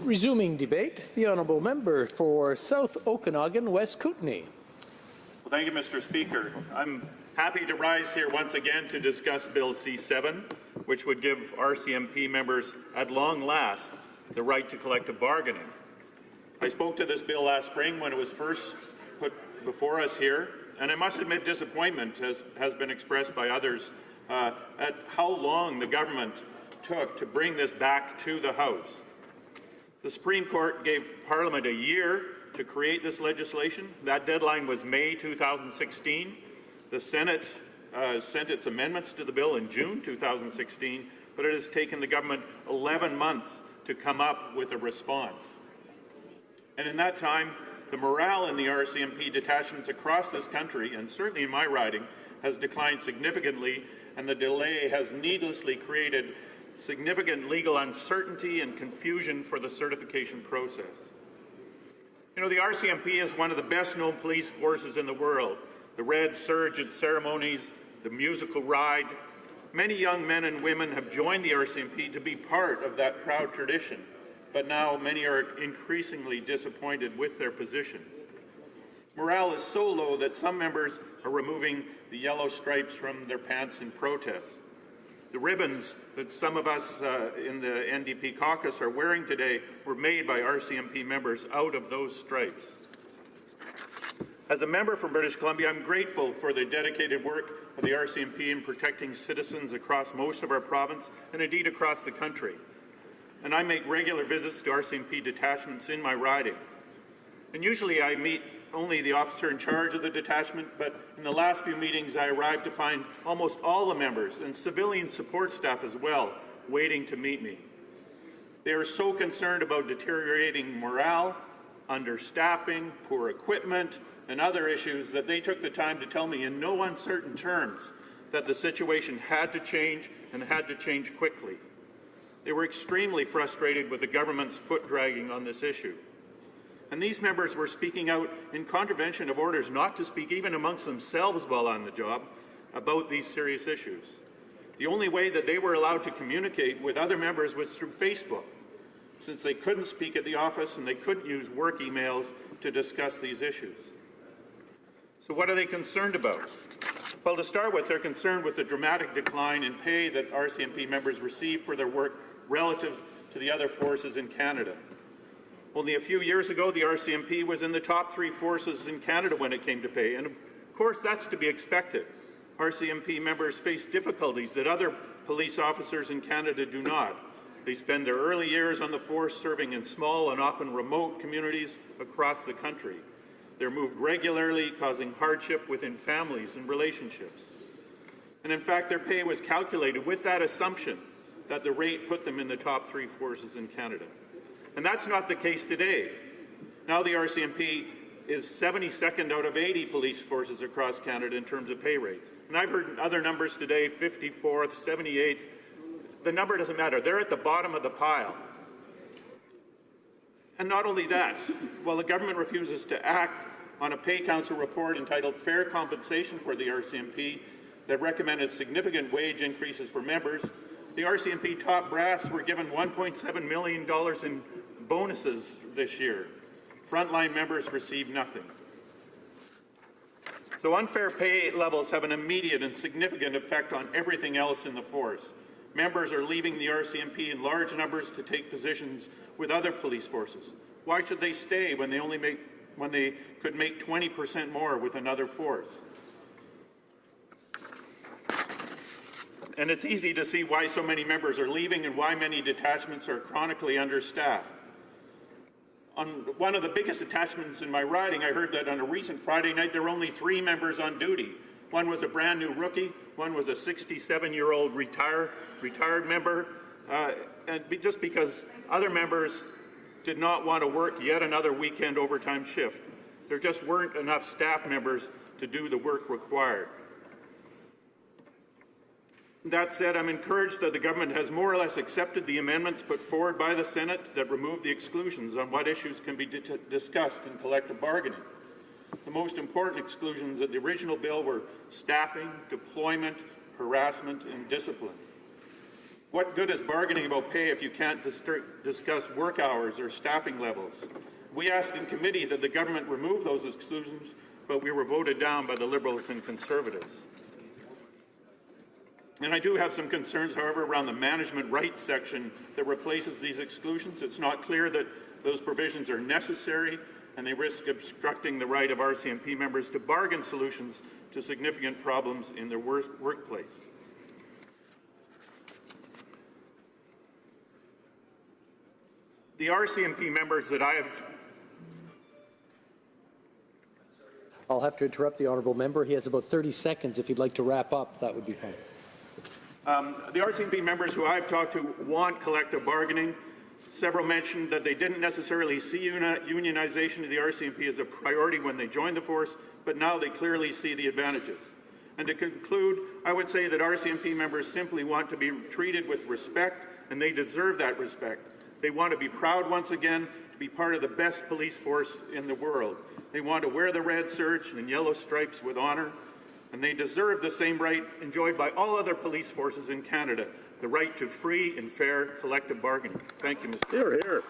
Resuming debate, the honourable member for South Okanagan, West Kootenay. Well, thank you, Mr. Speaker. I'm happy to rise here once again to discuss Bill C-7, which would give RCMP members at long last the right to collective bargaining. I spoke to this bill last spring when it was first put before us here, and I must admit disappointment has been expressed by others at how long the government took to bring this back to the House. The Supreme Court gave Parliament a year to create this legislation. That deadline was May 2016. The Senate sent its amendments to the bill in June 2016, but it has taken the government 11 months to come up with a response. And in that time, the morale in the RCMP detachments across this country, and certainly in my riding, has declined significantly, and the delay has needlessly created significant legal uncertainty and confusion for the certification process. You know, the RCMP is one of the best-known police forces in the world. The red surge at ceremonies, the musical ride. Many young men and women have joined the RCMP to be part of that proud tradition, but now many are increasingly disappointed with their positions. Morale is so low that some members are removing the yellow stripes from their pants in protest. The ribbons that some of us in the NDP caucus are wearing today were made by RCMP members out of those stripes. As a member from British Columbia, I'm grateful for the dedicated work of the RCMP in protecting citizens across most of our province and indeed across the country. And I make regular visits to RCMP detachments in my riding. And usually I meet only the officer in charge of the detachment, but in the last few meetings I arrived to find almost all the members and civilian support staff as well waiting to meet me. They are so concerned about deteriorating morale, understaffing, poor equipment, and other issues that they took the time to tell me in no uncertain terms that the situation had to change and had to change quickly. They were extremely frustrated with the government's foot-dragging on this issue. And these members were speaking out in contravention of orders not to speak even amongst themselves while on the job about these serious issues. The only way that they were allowed to communicate with other members was through Facebook, since they couldn't speak at the office and they couldn't use work emails to discuss these issues. So what are they concerned about? Well, to start with, they're concerned with the dramatic decline in pay that RCMP members receive for their work relative to the other forces in Canada. Only a few years ago, the RCMP was in the top 3 forces in Canada when it came to pay, and of course that's to be expected. RCMP members face difficulties that other police officers in Canada do not. They spend their early years on the force serving in small and often remote communities across the country. They're moved regularly, causing hardship within families and relationships. And in fact, their pay was calculated with that assumption that the rate put them in the top 3 forces in Canada. And that's not the case today. Now the RCMP is 72nd out of 80 police forces across Canada in terms of pay rates. And I've heard other numbers today, 54th, 78th. The number doesn't matter. They're at the bottom of the pile. And not only that, while the government refuses to act on a pay council report entitled Fair Compensation for the RCMP that recommended significant wage increases for members, the RCMP top brass were given $1.7 million in bonuses this year. Frontline members received nothing. So unfair pay levels have an immediate and significant effect on everything else in the force. Members are leaving the RCMP in large numbers to take positions with other police forces. Why should they stay when they could make 20% more with another force? And it's easy to see why so many members are leaving and why many detachments are chronically understaffed. On one of the biggest detachments in my riding, I heard that on a recent Friday night there were only 3 members on duty. One was a brand new rookie, one was a 67-year-old retired member, and just because other members did not want to work yet another weekend overtime shift. There just weren't enough staff members to do the work required. That said, I'm encouraged that the government has more or less accepted the amendments put forward by the Senate that remove the exclusions on what issues can be discussed in collective bargaining. The most important exclusions of the original bill were staffing, deployment, harassment, and discipline. What good is bargaining about pay if you can't discuss work hours or staffing levels? We asked in committee that the government remove those exclusions, but we were voted down by the Liberals and Conservatives. And I do have some concerns, however, around the management rights section that replaces these exclusions. It's not clear that those provisions are necessary, and they risk obstructing the right of RCMP members to bargain solutions to significant problems in their workplace. The RCMP members that I have... I'll have to interrupt the honourable member. He has about 30 seconds. If he'd like to wrap up, that would be fine. The RCMP members who I've talked to want collective bargaining. Several mentioned that they didn't necessarily see unionization of the RCMP as a priority when they joined the force, but now they clearly see the advantages. And to conclude, I would say that RCMP members simply want to be treated with respect, and they deserve that respect. They want to be proud once again to be part of the best police force in the world. They want to wear the red serge and yellow stripes with honour, and they deserve the same right enjoyed by all other police forces in Canada, the right to free and fair collective bargaining. Thank you, Mr. Here, here.